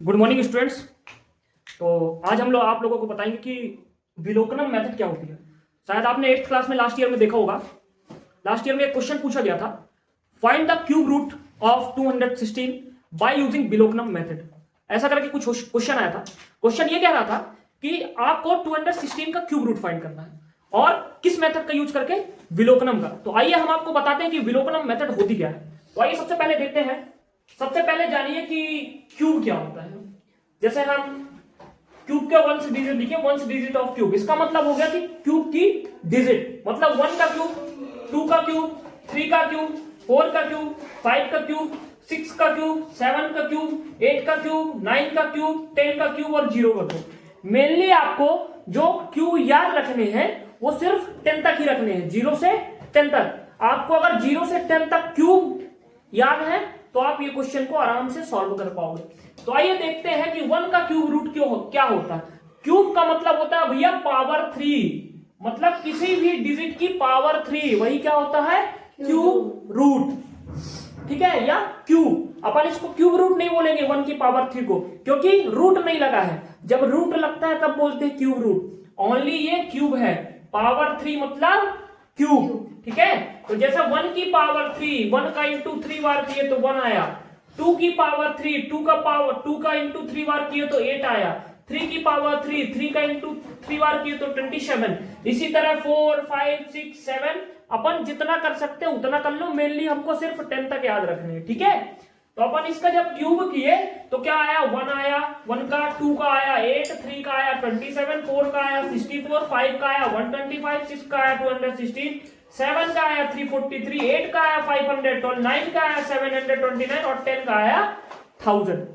Good morning students. तो आज हम लोग आप लोगों को बताएंगे कि विलोकनम मेथड क्या होती है। शायद आपने 8th क्लास में लास्ट ईयर में देखा होगा। लास्ट ईयर में एक क्वेश्चन पूछा गया था, find the cube root of 216 by using विलोकनम मेथड। ऐसा करके कुछ क्वेश्चन आया था। क्वेश्चन ये कह रहा था कि आपको 216 का क्यूब रूट फाइंड करना है और किस मेथड का यूज करके, विलोकनम का। तो आइए हम आपको बताते हैं कि विलोकनम मेथड होती क्या है। तो आइए सबसे पहले देखते हैं। सबसे पहले जानिए कि क्यूब क्या होता है। जैसे हम क्यूब के वंस डिजिट लिखे, वंस डिजिट ऑफ क्यूब, इसका मतलब हो गया कि क्यूब की डिजिट, मतलब 1 का क्यूब, 2 का क्यूब, 3 का क्यूब, 4 का क्यूब, 5 का क्यूब, 6 का क्यूब, 7 का क्यूब, 8 का क्यूब, 9 का क्यूब, 10 का क्यूब और 0 का क्यूब। मेनली आपको जो क्यूब याद रखने हैं वो सिर्फ 10 तक ही रखने हैं, 0 से 10 तक। आपको अगर 0 से 10 तक क्यूब याद है तो आप ये क्वेश्चन को आराम से सॉल्व कर पाओगे। तो आइए देखते हैं कि 1 का क्यूब रूट क्या होता है। क्यूब का मतलब होता है भैया पावर 3, मतलब किसी भी डिजिट की पावर 3, वही क्या होता है, क्यूब रूट। ठीक है, या क्यूब। अपन इसको क्यूब रूट नहीं बोलेंगे 1 की पावर 3 को, क्योंकि रूट नहीं लगा है। जब रूट लगता है तब बोलते हैं क्यूब रूट। ओनली ये क्यूब है, पावर 3 मतलब क्यूब। ठीक है, तो जैसे 1 की पावर 3, 1 का इंटू 3 बार किए तो 1 आया। 2 की पावर 3, 2 का इंटू 3 बार किए तो 8 आया। 3 की पावर 3, 3 का इंटू 3 बार किए तो 27। इसी तरह 4, 5, 6, 7 अपन जितना कर सकते हैं उतना कर लो। मेनली हमको सिर्फ 10 तक याद रखने हैं। ठीक है, तो अपन इसका जब क्यूब किए तो क्या आया, 1 आया, 1 का, 2 का आया 8, 3 का आया 27, 4 का आया 64, 5 का आया 125, 6 का आया 216, 7 का आया 343, 8 का आया 512, 9 का आया 729 और 10 का आया 1000।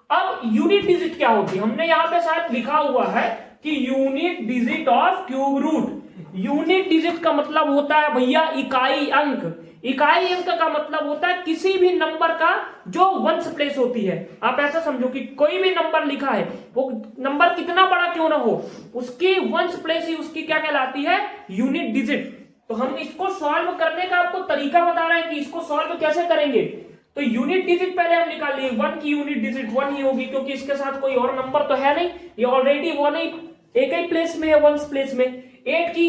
अब यूनिट डिजिट क्या होती है, हमने यहां पे शायद लिखा हुआ है कि unit digit of cube root. Unit digit का मतलब होता है भैया इकाई अंक। इकाई अंक का मतलब होता है किसी भी नंबर का जो वंस प्लेस होती है। आप ऐसा समझो कि कोई भी नंबर लिखा है, वो नंबर कितना बड़ा क्यों ना हो, उसकी वंस प्लेस ही उसकी क्या कहलाती है, यूनिट डिजिट। तो हम इसको सॉल्व करने का आपको तरीका बता रहे हैं कि इसको सॉल्व कैसे करेंगे। तो यूनिट डिजिट पहले हम निकाल लिए, 1 की यूनिट डिजिट 1 ही होगी, क्योंकि इसके साथ कोई और नंबर तो है नहीं, ये ऑलरेडी 1 ही एक ही प्लेस में है, वंस प्लेस में। 8 की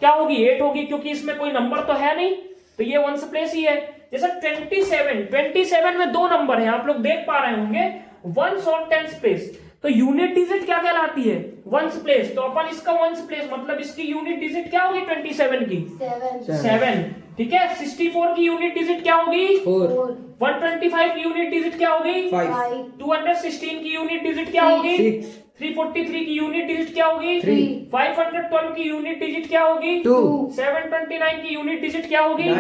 क्या होगी, 8 होगी, क्योंकि इसमें कोई नंबर तो है नहीं, तो ये वंस प्लेस ही है। जैसे 27 में 2 नंबर है, आप लोग देख पा रहे होंगे, वंस और टेंस प्लेस। तो यूनिट डिजिट क्या कहलाती है, वंस प्लेस। तो अपन इसका वंस प्लेस मतलब इसकी यूनिट डिजिट क्या होगी, 27 की 7। ठीक है, 64 की यूनिट डिजिट क्या होगी 4। 125 की यूनिट डिजिट क्या होगी 5। 216 की यूनिट डिजिट क्या होगी 6। 343 की यूनिट डिजिट क्या होगी 3। 512 की यूनिट डिजिट क्या होगी 2। 729 की यूनिट डिजिट क्या होगी 9।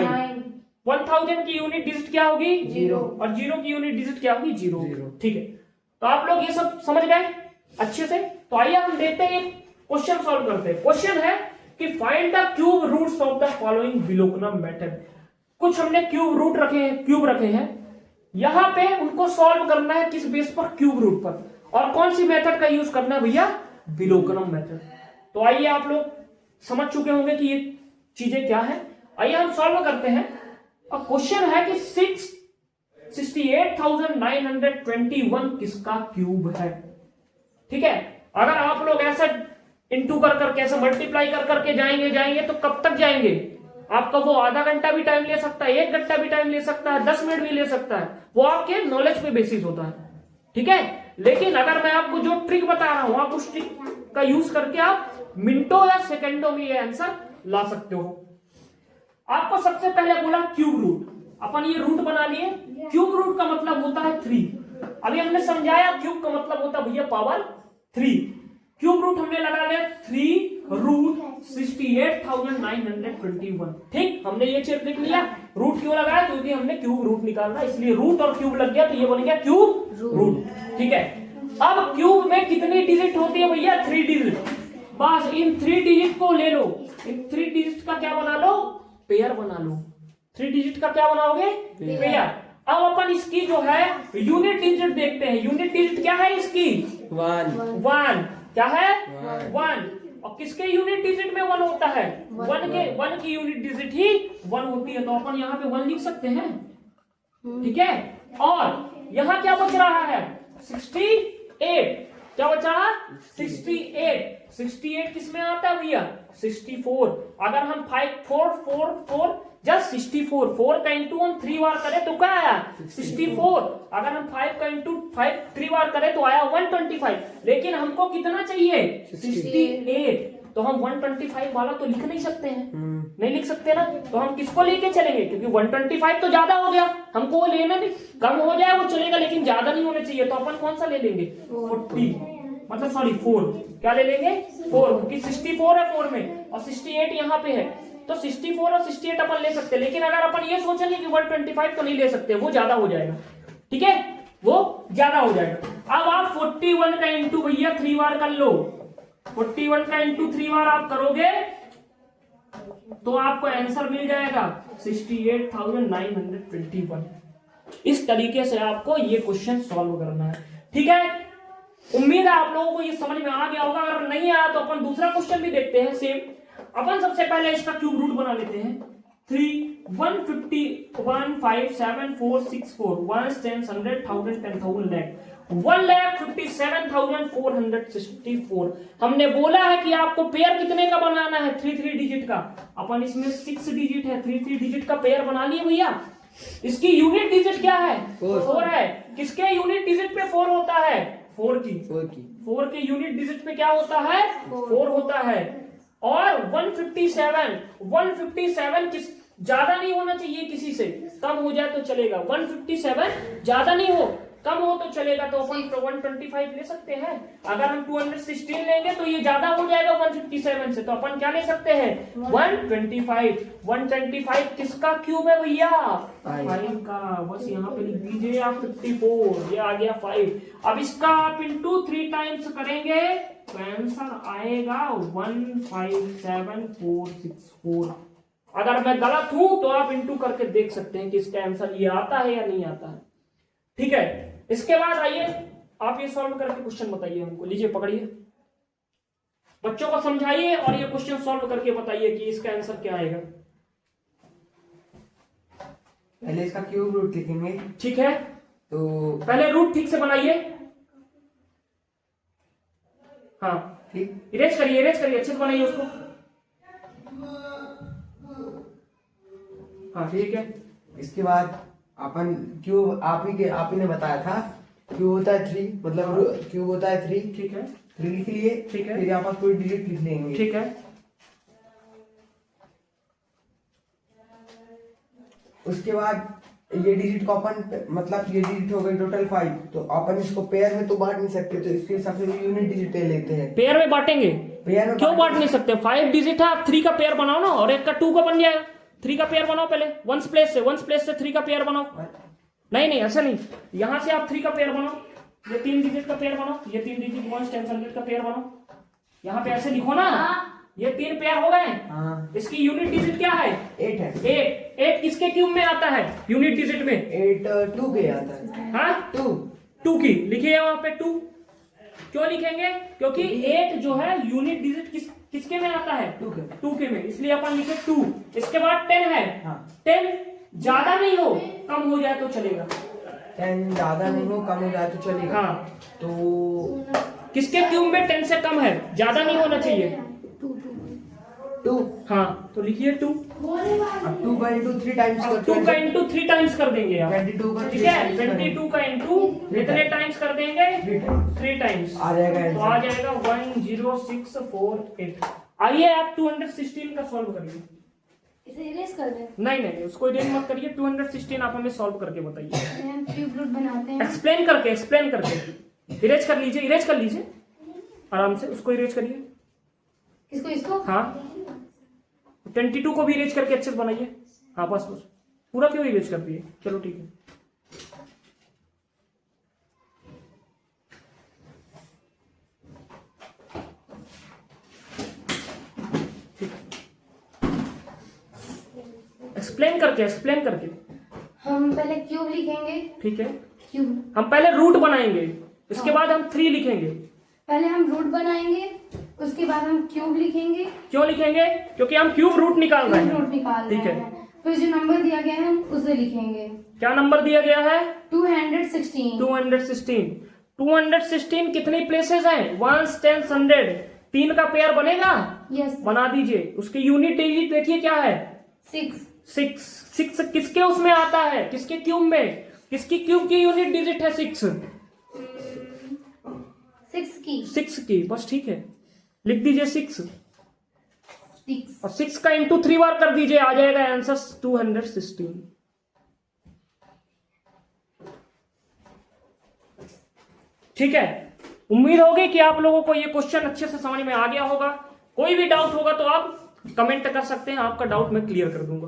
1000 की यूनिट डिजिट क्या होगी 0 और 0 की यूनिट डिजिट क्या होगी 0। ठीक है, तो आप लोग ये सब समझ गए अच्छे से। तो आइए हम देखते हैं, क्वेश्चन सॉल्व करते हैं। क्वेश्चन है कि find the cube roots of the following विलोकनम मेथड। कुछ हमने क्यूब रूट रखे हैं, क्यूब रखे हैं, यहां पे उनको सॉल्व करना है किस बेस पर, क्यूब रूट पर। और कौन सी मेथड का यूज करना है भैया, विलोकनम मेथड। तो आइए आप लोग समझ चुके होंगे कि ये चीजें क्या है। आइए हम सॉल्व करते हैं। और क्वेश्चन है कि 68,921 किसका क्यूब है। ठीक है, अगर आप लोग ऐसे इंटू कर करके, ऐसे मल्टीप्लाई कर करके जाएंगे तो कब तक जाएंगे, आपका वो आधा घंटा भी टाइम ले सकता है, 1 घंटा भी टाइम ले सकता है, 10 मिनट भी ले सकता है, वो आपके नॉलेज पे बेसिस होता है। ठीक है, लेकिन अगर मैं आपको जो ट्रिक बता रहा हूं, आप उस ट्रिक का यूज करके आप मिनटों या सेकंडों में ये आंसर ला सकते हो। आपको सबसे पहले बोला क्यूब रूट, अपन ये रूट बना लिए। क्यूब रूट का मतलब होता है 3। अभी हमने समझाया क्यूब का मतलब होता है भैया पावर 3। क्यूब रूट हमने लगा लिया 3 रूट 68,921। ठीक, हमने ये चीज लिख लिया। रूट क्यों लगाया, क्योंकि हमने क्यूब रूट निकालना, इसलिए रूट और क्यूब लग गया, तो ये बन गया क्यूब रूट। ठीक है, अब क्यूब में कितनी डिजिट होती है भैया, 3 डिजिट। बस इन 3 डिजिट को ले लो, इन 3 डिजिट का क्या बना लो, पेयर बना लो। 3 डिजिट का क्या बनाओगे, पेयर। अब अपन इसकी जो है यूनिट डिजिट देखते हैं। यूनिट डिजिट क्या है इसकी, 1 क्या है 1। और किसके यूनिट डिजिट में 1 होता है, 1 की यूनिट डिजिट ही 1 होती है, तो अपन यहाँ पे 1 लिख सकते हैं। ठीक है, और यहाँ क्या बच रहा है 68, क्या बचा? 68। 68 किस में आता है भैया? 64। अगर हम 5 4 4 4 जस्ट 64, 4 का इंटू हम 3 बार करें तो क्या आया? 64। अगर हम 5 का इंटू 5 3 बार करें तो आया 125। लेकिन हमको कितना चाहिए? 68। तो हम 125 वाला तो लिख नहीं सकते हैं, नहीं लिख सकते ना। तो हम किसको लेके चलेंगे? क्योंकि 125 तो ज्यादा हो गया, हमको वो लेना नहीं। कम हो जाए वो चलेगा, लेकिन ज्यादा नहीं होना चाहिए। तो अपन कौन सा ले लेंगे? 40, मतलब सॉरी 4। क्या ले लेंगे? 4, क्योंकि 64 है 4 में और 68 यहाँ पे है। तो 64 और 68 अपन ले सकते हैं। लेकिन अगर अपन ये सोचेंगे कि 125 तो नहीं ले सकते, वो ज्यादा हो जाएगा। ठीक है, वो ज्यादा हो जाएगा। अब आप 41 का इंटू भैया 3 बार कर लो। 41 का इंटू 3 बार आप करोगे तो आपको आंसर मिल जाएगा 68,921। इस तरीके से आपको ये क्वेश्चन सॉल्व करना है। ठीक है, उम्मीद है आप लोगों को ये समझ में आ गया होगा। अगर नहीं आया तो अपन दूसरा क्वेश्चन भी देखते हैं सेम। अपन सबसे पहले इसका क्यूब रूट बना लेते हैं। 3 150 1 5 7 4 6 4 1 10 100 1000 10,000 lakh 1,57,464। हमने बोला है कि आपको पेयर कितने का बनाना है? 3 डिजिट का। अपन इसमें 6 डिजिट है, 3 डिजिट का पेयर बना लिए भैया। इसकी यूनिट डिजिट क्या है? 4 है। किसके यूनिट डिजिट पे 4 होता है? 4 के यूनिट डिजिट पे क्या होता है? 4 होता है। और 157 किस ज्यादा नहीं होना चाहिए, किसी से कम हो जाए तो चलेगा। 157 ज्यादा नहीं हो, कम हो तो चलेगा। तो अपन 125 ले सकते हैं। अगर हम 216 लेंगे तो ये ज्यादा हो जाएगा 157 से। तो अपन क्या ले सकते हैं? 125। 125 किसका क्यूब है भैया? 5 का। बस यहाँ पे लिख दीजिए आप 54, ये आ गया 5। अब इसका आप इंटू 3 टाइम्स करेंगे तो आंसर आएगा 157,464। अगर मैं गलत हूं तो आप इंटू करके देख सकते हैं कि इसका आंसर ये आता है या नहीं आता है। ठीक है, इसके बाद आइए आप ये सॉल्व करके क्वेश्चन बताइए हमको। लीजिए पकड़िए, बच्चों को समझाइए और ये क्वेश्चन सॉल्व करके बताइए कि इसका आंसर क्या आएगा। पहले इसका क्यूब रूट लिखेंगे। ठीक है, तो पहले रूट ठीक से बनाइए। हाँ ठीक, इरेज करिए अच्छे से बनाइए उसको। हाँ ठीक है। इसके बाद अपन क्यूब आप ही ने बताया था क्यूब होता है 3, मतलब क्यूब होता है 3। ठीक है, 3 लिख लिए। ठीक है, फिर यहाँ पर कोई डिजिट लिख लेंगे। ठीक है। उसके बाद ये डिजिट को अपन, मतलब ये डिजिट हो गई टोटल 5, तो अपन इसको पेयर में तो बांट नहीं सकते, तो इसके हिसाब से यूनिट डिजिट ले लेते हैं। पेयर में बांटेंगे? पेयर में क्यों बांट नहीं सकते? 5 डिजिट है, आप 3 का पेयर बनाओ ना, और एक का 2 का बन जाएगा। 3 का पेयर बनाओ पहले, वंस प्लेस से 3 का पेयर बनाओ। नहीं ऐसा नहीं, यहां से आप 3 का पेयर बनाओ, ये 3 डिजिट का पेयर बनाओ, ये 3 डिजिट 1 10 100 का पेयर बनाओ। यहाँ पे ऐसे लिखो ना, ये 3 पेयर हो गए। इसकी यूनिट डिजिट क्या है? 8 है। 8 किसके क्यूब में आता है यूनिट डिजिट में? 8 2 के आता है। हाँ 2 की लिखिए वहां पे 2। क्यों लिखेंगे? क्योंकि 8 जो है यूनिट डिजिट किसके में आता है? 2 के में, इसलिए अपन लिखे 2। इसके बाद 10 है। 10 ज्यादा नहीं हो, कम हो जाए तो चलेगा। 10 ज्यादा नहीं हो, कम हो जाए तो चलेगा। हाँ, तो किसके क्यूब में 10 से कम है, ज्यादा नहीं होना चाहिए। 2। हाँ तो लिखिए 2। अब 2 का इंटू 3 टाइम्स कर 2 का इंटू 3 टाइम्स कर देंगे आप। 22 का ठीक है, 22 का इंटू कितने टाइम्स कर देंगे? 3 टाइम्स आ जाएगा। तो आ जाएगा 10648। आइए आप 216 का सॉल्व करिए। इसे इरेज कर दें? नहीं उसको इरेज मत करिए। 216 आप हमें सॉल्व करके बताइए। हम क्यूब रूट बनाते हैं। एक्सप्लेन करके इरेज कर लीजिए आराम से, उसको इरेज करिए। इसको हाँ 22 को भी इरेज करके अच्छे से बनाइए। हाँ बस पूरा क्यों इरेज कर दिए? चलो ठीक है। एक्सप्लेन करके हम पहले क्यूब लिखेंगे। ठीक है, क्यूब हम पहले रूट बनाएंगे, इसके बाद हम 3 लिखेंगे। पहले हम रूट बनाएंगे, उसके बाद हम क्यूब लिखेंगे। क्यों लिखेंगे? क्योंकि हम क्यूब रूट निकाल रहे हैं। रूट निकाल रहे हैं। फिर जो नंबर दिया गया है हम उसे लिखेंगे। क्या नंबर दिया गया है? 216। 216 कितनी प्लेसेस हैं? 1 10 100, 3 का पेयर बनेगा? यस बना दीजिए। उसकी यूनिट डिजिट देखिए क्या है? 6 6 किसके उसमें आता है? किसके क्यूब में? किसकी क्यूब की यूनिट डिजिट है 6? 6 की 6 की, बस ठीक है, लिख दीजिए 6 6 और 6 का इंटू 3 बार कर दीजिए, आ जाएगा आंसर 216। ठीक है, उम्मीद होगी कि आप लोगों को ये क्वेश्चन अच्छे से समझ में आ गया होगा। कोई भी डाउट होगा तो आप कमेंट कर सकते हैं, आपका डाउट मैं क्लियर कर दूंगा।